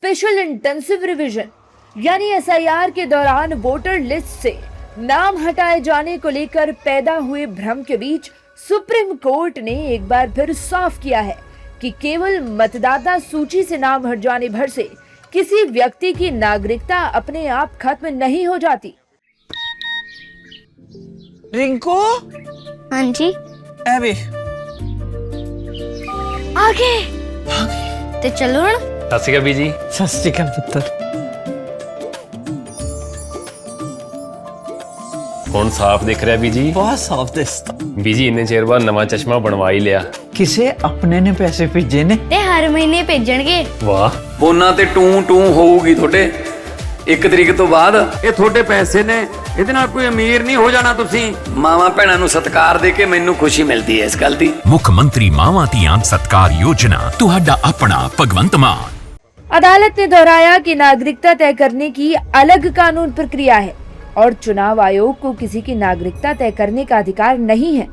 Special intensive revision यानी SIR के दौरान वोटर लिस्ट से नाम हटाए जाने को लेकर पैदा हुए भ्रम के बीच सुप्रीम कोर्ट ने एक बार फिर साफ किया है कि केवल मतदाता सूची से नाम हट जाने भर से किसी व्यक्ति की नागरिकता अपने आप खत्म नहीं हो जाती। रिंकू, हाँ जी, अबे आगे तो चलो ना। सत श्री अकाल बीजी। सत श्री अकाल पुत्र। ਹੁਣ ਸਾਫ਼ ਦਿਖ ਰਿਹਾ ਬੀਜੀ। बहुत साफ दिसता। ਬੀਜੀ ਇੰਨੇ ਚਿਰ ਬਾਅਦ ਨਵਾਂ ਚਸ਼ਮਾ ਬਣਵਾ ਹੀ ਲਿਆ। किसे अपने ने पैसे भेजे ने? ते हर महीने भेजणगे। ਵਾਹ, ਫੋਨਾਂ ਤੇ ਟੂੰ ਟੂੰ ਹੋਊਗੀ ਤੁਹਾਡੇ 1 ਤਰੀਕ ਤੋਂ ਬਾਅਦ। ਇਹ ਤੁਹਾਡੇ ਪੈਸੇ ਨੇ, ਇਹਦੇ ਨਾਲ ਕੋਈ ਅਮੀਰ ਨਹੀਂ ਹੋ ਜਾਣਾ ਤੁਸੀਂ। ਮਾਵਾਂ ਭੈਣਾਂ ਨੂੰ ਸਤਿਕਾਰ ਦੇ ਕੇ ਮੈਨੂੰ ਖੁਸ਼ੀ ਮਿਲਦੀ ਹੈ ਇਸ ਗੱਲ ਦੀ। ਮੁੱਖ ਮੰਤਰੀ ਮਾਵਾਂ ਧੀਆਂ ਸਤਿਕਾਰ योजना ਤੁਹਾਡਾ अपना भगवंत मान। अदालत ने दोहराया कि नागरिकता तय करने की अलग कानून प्रक्रिया है और चुनाव आयोग को किसी की नागरिकता तय करने का अधिकार नहीं है।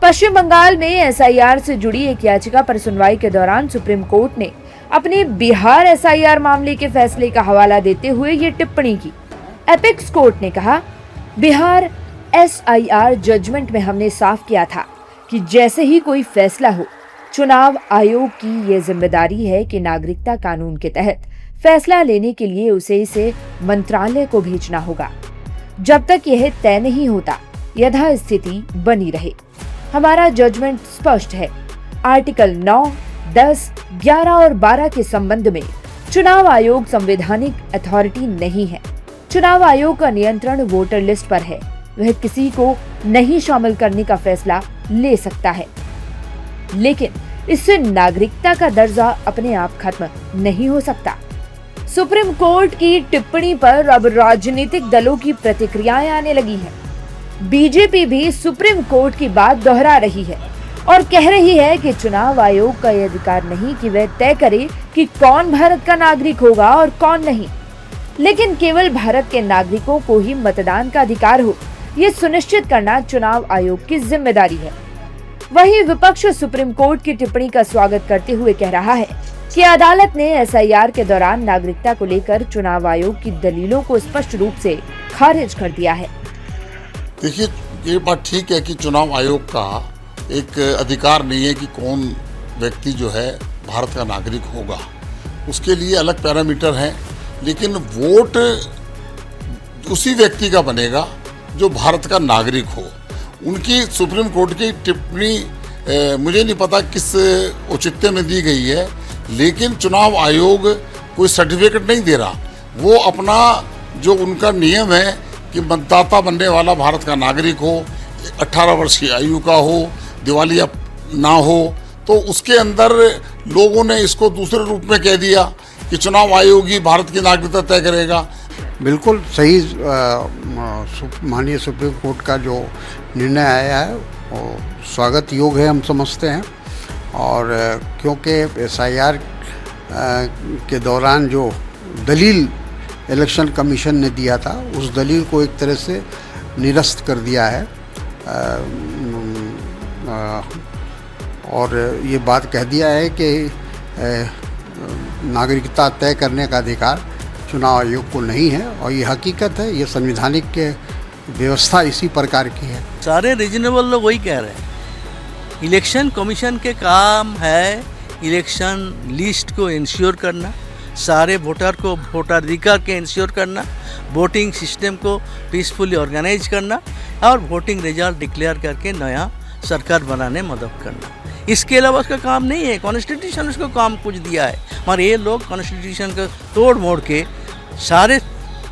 पश्चिम बंगाल में एसआईआर से जुड़ी एक याचिका पर सुनवाई के दौरान सुप्रीम कोर्ट ने अपने बिहार एसआईआर मामले के फैसले का हवाला देते हुए ये टिप्पणी की। एपेक्स कोर्ट ने कहा, बिहार एसआईआर जजमेंट में हमने साफ किया था कि जैसे ही कोई फैसला हो, चुनाव आयोग की ये जिम्मेदारी है कि नागरिकता कानून के तहत फैसला लेने के लिए उसे इसे मंत्रालय को भेजना होगा। जब तक यह तय नहीं होता, यथास्थिति बनी रहे। हमारा जजमेंट स्पष्ट है। आर्टिकल 9, 10, 11 और 12 के संबंध में चुनाव आयोग संवैधानिक अथॉरिटी नहीं है। चुनाव आयोग का नियंत्रण वोटर लिस्ट पर है। वह किसी को नहीं शामिल करने का फैसला ले सकता है, लेकिन इससे नागरिकता का दर्जा अपने आप खत्म नहीं हो सकता। सुप्रीम कोर्ट की टिप्पणी पर अब राजनीतिक दलों की प्रतिक्रियाएं आने लगी हैं। बीजेपी भी सुप्रीम कोर्ट की बात दोहरा रही है और कह रही है कि चुनाव आयोग का यह अधिकार नहीं कि वह तय करे कि कौन भारत का नागरिक होगा और कौन नहीं, लेकिन केवल भारत के नागरिकों को ही मतदान का अधिकार हो, ये सुनिश्चित करना चुनाव आयोग की जिम्मेदारी है। वहीं विपक्ष सुप्रीम कोर्ट की टिप्पणी का स्वागत करते हुए कह रहा है कि अदालत ने एसआईआर के दौरान नागरिकता को लेकर चुनाव आयोग की दलीलों को स्पष्ट रूप से खारिज कर दिया है। देखिए, ये बात ठीक है कि चुनाव आयोग का एक अधिकार नहीं है कि कौन व्यक्ति जो है भारत का नागरिक होगा, उसके लिए अलग पैरामीटर हैं, लेकिन वोट उसी व्यक्ति का बनेगा जो भारत का नागरिक हो। उनकी सुप्रीम कोर्ट की टिप्पणी मुझे नहीं पता किस औचित्य में दी गई है, लेकिन चुनाव आयोग कोई सर्टिफिकेट नहीं दे रहा। वो अपना जो उनका नियम है कि मतदाता बनने वाला भारत का नागरिक हो, 18 वर्ष की आयु का हो, दिवालिया ना हो, तो उसके अंदर लोगों ने इसको दूसरे रूप में कह दिया कि चुनाव आयोग ही भारत की नागरिकता तय करेगा। बिल्कुल सही माननीय सुप्रीम कोर्ट का जो निर्णय आया है वो स्वागत योग्य है, हम समझते हैं। और क्योंकि एसआईआर के दौरान जो दलील इलेक्शन कमीशन ने दिया था, उस दलील को एक तरह से निरस्त कर दिया है और ये बात कह दिया है कि नागरिकता तय करने का अधिकार चुनाव आयोग को नहीं है। और ये हकीकत है, ये संवैधानिक व्यवस्था इसी प्रकार की है। सारे रीजनेबल लोग वही कह रहे हैं। इलेक्शन कमीशन के काम है इलेक्शन लिस्ट को इंश्योर करना, सारे वोटर को वोटाधिकार के इंश्योर करना, वोटिंग सिस्टम को पीसफुली ऑर्गेनाइज करना और वोटिंग रिजल्ट डिक्लेयर करके नया सरकार बनाने में मदद करना। इसके अलावा उसका काम नहीं है। कॉन्स्टिट्यूशन उसको काम कुछ दिया है, मगर ये लोग कॉन्स्टिट्यूशन को तोड़ मोड़ के सारे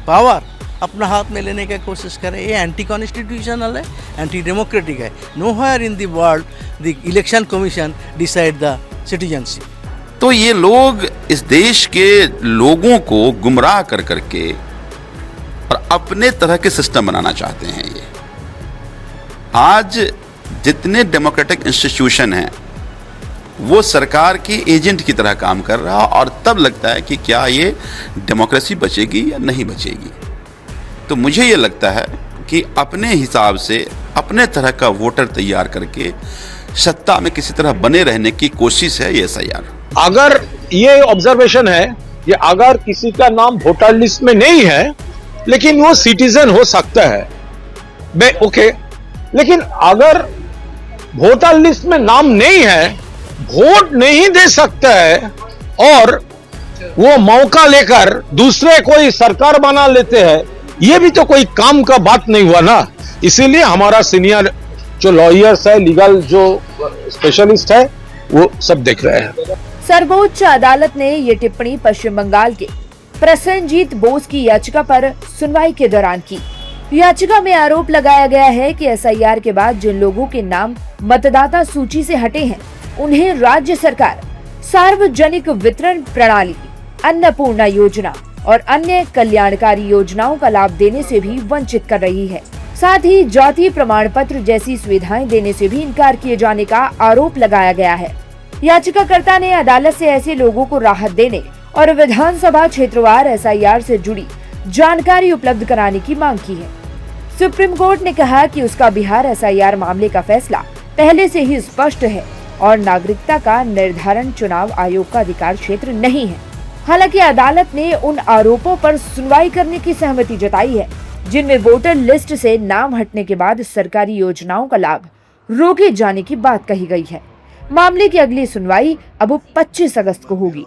पावर अपना हाथ में लेने की कोशिश करें। ये एंटी कॉन्स्टिट्यूशनल है, एंटी डेमोक्रेटिक है। Nowhere in the world the election commission decide the citizenship. तो ये लोग इस देश के लोगों को गुमराह कर करके और अपने तरह के सिस्टम बनाना चाहते हैं। ये आज जितने डेमोक्रेटिक इंस्टीट्यूशन हैं वो सरकार के एजेंट की तरह काम कर रहा, और तब लगता है कि क्या ये डेमोक्रेसी बचेगी या नहीं बचेगी। तो मुझे ये लगता है कि अपने हिसाब से अपने तरह का वोटर तैयार करके सत्ता में किसी तरह बने रहने की कोशिश है ये एसआईआर। अगर ये ऑब्जर्वेशन है कि अगर किसी का नाम वोटर लिस्ट में नहीं है लेकिन वो सिटीजन हो सकता है, ओके, लेकिन अगर वोटर लिस्ट में नाम नहीं है, वोट नहीं दे सकता है और वो मौका लेकर दूसरे कोई सरकार बना लेते हैं, ये भी तो कोई काम का बात नहीं हुआ ना। इसीलिए हमारा सीनियर जो लॉयर्स है, लीगल जो स्पेशलिस्ट है, वो सब देख रहे हैं। सर्वोच्च अदालत ने ये टिप्पणी पश्चिम बंगाल के प्रसन्नजीत बोस की याचिका पर सुनवाई के दौरान की। याचिका में आरोप लगाया गया है कि एसआईआर के बाद जिन लोगों के नाम मतदाता सूची से हटे हैं, उन्हें राज्य सरकार सार्वजनिक वितरण प्रणाली, अन्नपूर्णा योजना और अन्य कल्याणकारी योजनाओं का लाभ देने से भी वंचित कर रही है। साथ ही जाति प्रमाण पत्र जैसी सुविधाएं देने से भी इनकार किए जाने का आरोप लगाया गया है। याचिकाकर्ता ने अदालत से ऐसे लोगों को राहत देने और विधानसभा क्षेत्रवार एसआईआर से जुड़ी जानकारी उपलब्ध कराने की मांग की है। सुप्रीम कोर्ट ने कहा कि उसका बिहार एसआईआर मामले का फैसला पहले से ही स्पष्ट है और नागरिकता का निर्धारण चुनाव आयोग का अधिकार क्षेत्र नहीं है। हालांकि अदालत ने उन आरोपों पर सुनवाई करने की सहमति जताई है जिनमें वोटर लिस्ट से नाम हटने के बाद सरकारी योजनाओं का लाभ रोके जाने की बात कही गई है। मामले की अगली सुनवाई अब 25 अगस्त को होगी।